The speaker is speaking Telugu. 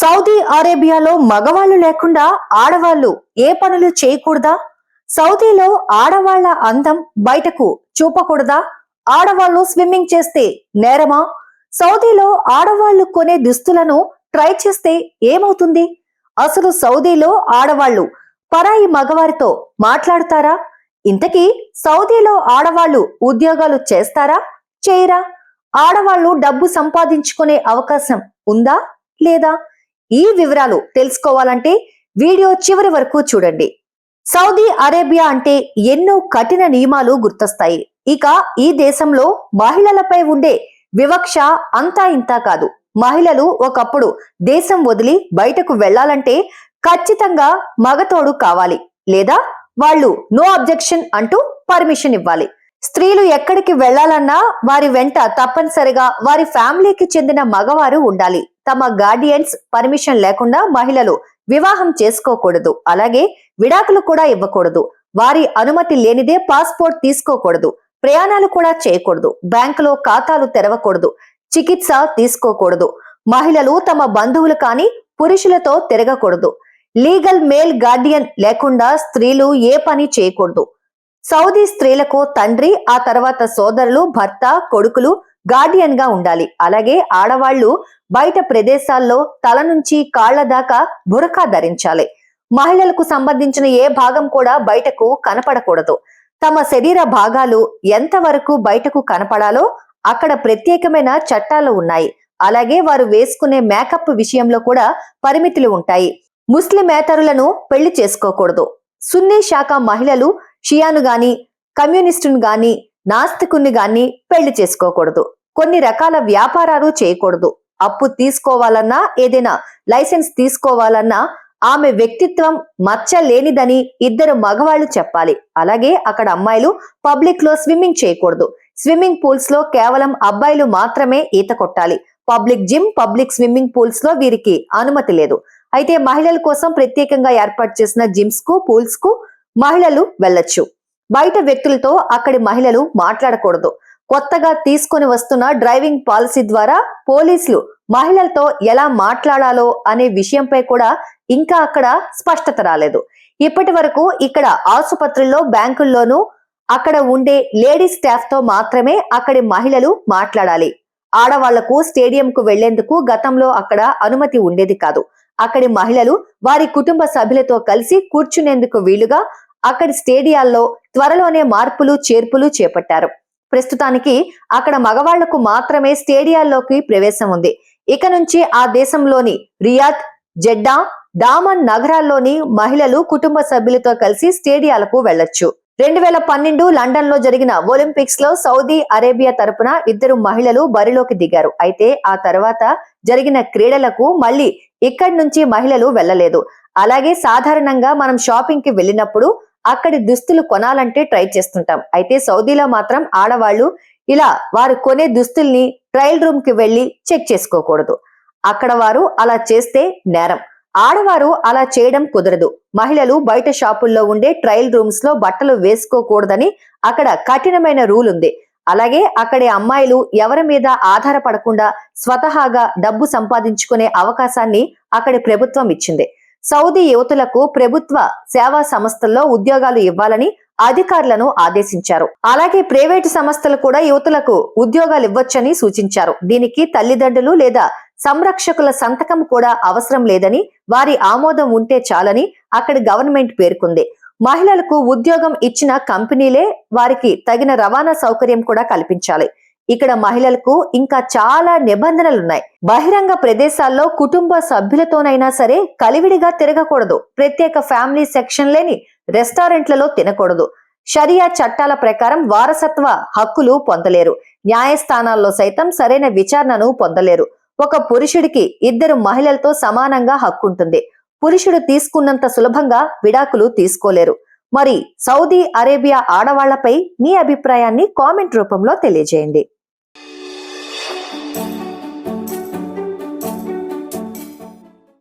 సౌదీ అరేబియాలో మగవాళ్ళు లేకుండా ఆడవాళ్లు ఏ పనులు చేయకూడదా? సౌదీలో ఆడవాళ్ల అందం బయటకు చూపకూడదా? ఆడవాళ్లు స్విమ్మింగ్ చేస్తే నేరమా? సౌదీలో ఆడవాళ్లు కొనే దుస్తులను ట్రై చేస్తే ఏమవుతుంది? అసలు సౌదీలో ఆడవాళ్లు పరాయి మగవారితో మాట్లాడతారా? ఇంతకీ సౌదీలో ఆడవాళ్లు ఉద్యోగాలు చేస్తారా చేయరా? ఆడవాళ్లు డబ్బు సంపాదించుకునే అవకాశం ఉందా లేదా? ఈ వివరాలు తెలుసుకోవాలంటే వీడియో చివరి వరకు చూడండి. సౌదీ అరేబియా అంటే ఎన్నో కఠిన నియమాలు గుర్తొస్తాయి. ఇక ఈ దేశంలో మహిళలపై ఉండే వివక్ష అంతా ఇంతా కాదు. మహిళలు ఒకప్పుడు దేశం వదిలి బయటకు వెళ్లాలంటే ఖచ్చితంగా మగతోడు కావాలి, లేదా వాళ్ళు నో అబ్జెక్షన్ అంటూ పర్మిషన్ ఇవ్వాలి. స్త్రీలు ఎక్కడికి వెళ్లాలన్నా వారి వెంట తప్పనిసరిగా వారి ఫ్యామిలీకి చెందిన మగవారు ఉండాలి. తమ గార్డియన్స్ పర్మిషన్ లేకుండా మహిళలు వివాహం చేసుకోకూడదు, అలాగే విడాకులు కూడా ఇవ్వకూడదు. వారి అనుమతి లేనిదే పాస్పోర్ట్ తీసుకోకూడదు, ప్రయాణాలు కూడా చేయకూడదు, బ్యాంకులో ఖాతాలు తెరవకూడదు, చికిత్స తీసుకోకూడదు. మహిళలు తమ బంధువులు కాని పురుషులతో తిరగకూడదు. లీగల్ మేల్ గార్డియన్ లేకుండా స్త్రీలు ఏ పని చేయకూడదు. సౌదీ స్త్రీలకు తండ్రి, ఆ తర్వాత సోదరులు, భర్త, కొడుకులు గార్డియన్ గా ఉండాలి. అలాగే ఆడవాళ్లు బయట ప్రదేశాల్లో తల నుంచి కాళ్ల దాకా బురకా ధరించాలి. మహిళలకు సంబంధించిన ఏ భాగం కూడా బయటకు కనపడకూడదు. తమ శరీర భాగాలు ఎంతవరకు బయటకు కనపడాలో అక్కడ ప్రత్యేకమైన చట్టాలు ఉన్నాయి. అలాగే వారు వేసుకునే మేకప్ విషయంలో కూడా పరిమితులు ఉంటాయి. ముస్లిమేతరులను పెళ్లి చేసుకోకూడదు. సున్నీ శాఖ మహిళలు షియాను గాని, కమ్యూనిస్టును గాని, నాస్తికుని గాని పెళ్లి చేసుకోకూడదు. కొన్ని రకాల వ్యాపారాలు చేయకూడదు. అప్పు తీసుకోవాలన్నా, ఏదైనా లైసెన్స్ తీసుకోవాలన్నా ఆమె వ్యక్తిత్వం మచ్చ లేనిదని ఇద్దరు మగవాళ్లు చెప్పాలి. అలాగే అక్కడ అమ్మాయిలు పబ్లిక్ లో స్విమ్మింగ్ చేయకూడదు. స్విమ్మింగ్ పూల్స్ లో కేవలం అబ్బాయిలు మాత్రమే ఈత కొట్టాలి. Public gym, public swimming pools లో వీరికి అనుమతి లేదు. అయితే మహిళల కోసం ప్రత్యేకంగా ఏర్పాటు చేసిన జిమ్స్ కు, పూల్స్ కు మహిళలు వెళ్లొచ్చు. బయట వ్యక్తులతో అక్కడి మహిళలు మాట్లాడకూడదు. కొత్తగా తీసుకొని వస్తున్న డ్రైవింగ్ పాలసీ ద్వారా పోలీసులు మహిళలతో ఎలా మాట్లాడాలో అనే విషయంపై కూడా ఇంకా అక్కడ స్పష్టత రాలేదు. ఇప్పటి వరకు ఇక్కడ ఆసుపత్రుల్లో, బ్యాంకుల్లోనూ అక్కడ ఉండే లేడీ స్టాఫ్ తో మాత్రమే అక్కడి మహిళలు మాట్లాడాలి. ఆడవాళ్లకు స్టేడియంకు వెళ్లేందుకు గతంలో అక్కడ అనుమతి ఉండేది కాదు. అక్కడి మహిళలు వారి కుటుంబ సభ్యులతో కలిసి కూర్చునేందుకు వీలుగా అక్కడి స్టేడియాల్లో త్వరలోనే మార్పులు చేర్పులు చేపట్టారు. ప్రస్తుతానికి అక్కడ మగవాళ్లకు మాత్రమే స్టేడియాల్లోకి ప్రవేశం ఉంది. ఇక నుంచి ఆ దేశంలోని రియాద్, జెడ్డా, డామన్ నగరాల్లోని మహిళలు కుటుంబ సభ్యులతో కలిసి స్టేడియాలకు వెళ్లొచ్చు. 2012 లండన్ లో జరిగిన ఒలింపిక్స్ లో సౌదీ అరేబియా తరపున ఇద్దరు మహిళలు బరిలోకి దిగారు. అయితే ఆ తర్వాత జరిగిన క్రీడలకు మళ్ళీ ఇక్కడి నుంచి మహిళలు వెళ్లలేదు. అలాగే సాధారణంగా మనం షాపింగ్ కి వెళ్ళినప్పుడు అక్కడి దుస్తులు కొనాలంటే ట్రై చేస్తుంటాం. అయితే సౌదీలో మాత్రం ఆడవాళ్లు ఇలా వారు కొనే దుస్తుల్ని ట్రయల్ రూమ్ కి వెళ్లి చెక్ చేసుకోకూడదు. అక్కడ వారు అలా చేస్తే నేరం. ఆడవారు అలా చేయడం కుదరదు. మహిళలు బయట షాపుల్లో ఉండే ట్రయల్ రూమ్స్ లో బట్టలు వేసుకోకూడదని అక్కడ కఠినమైన రూల్ ఉంది. అలాగే అక్కడి అమ్మాయిలు ఎవరి మీద ఆధారపడకుండా స్వతహాగా డబ్బు సంపాదించుకునే అవకాశాన్ని అక్కడి ప్రభుత్వం ఇచ్చింది. సౌదీ యువతులకు ప్రభుత్వ సేవా సంస్థల్లో ఉద్యోగాలు ఇవ్వాలని అధికారులను ఆదేశించారు. అలాగే ప్రైవేటు సంస్థలు కూడా యువతులకు ఉద్యోగాలు ఇవ్వొచ్చని సూచించారు. దీనికి తల్లిదండ్రులు లేదా సంరక్షకుల సంతకం కూడా అవసరం లేదని, వారి ఆమోదం ఉంటే చాలని అక్కడి గవర్నమెంట్ పేర్కొంది. మహిళలకు ఉద్యోగం ఇచ్చిన కంపెనీలే వారికి తగిన రవాణా సౌకర్యం కూడా కల్పించాలి. ఇక్కడ మహిళలకు ఇంకా చాలా నిబంధనలున్నాయి. బహిరంగ ప్రదేశాల్లో కుటుంబ సభ్యులతోనైనా సరే కలివిడిగా తిరగకూడదు. ప్రత్యేక ఫ్యామిలీ సెక్షన్ లేని రెస్టారెంట్లలో తినకూడదు. షరియా చట్టాల ప్రకారం వారసత్వ హక్కులు పొందలేరు. న్యాయస్థానాల్లో సైతం సరైన విచారణను పొందలేరు. ఒక పురుషుడికి ఇద్దరు మహిళలతో సమానంగా హక్కుంటుంది. పురుషుడు తీసుకున్నంత సులభంగా విడాకులు తీసుకోలేరు. మరి సౌదీ అరేబియా ఆడవాళ్లపై మీ అభిప్రాయాన్ని కామెంట్ రూపంలో తెలియజేయండి.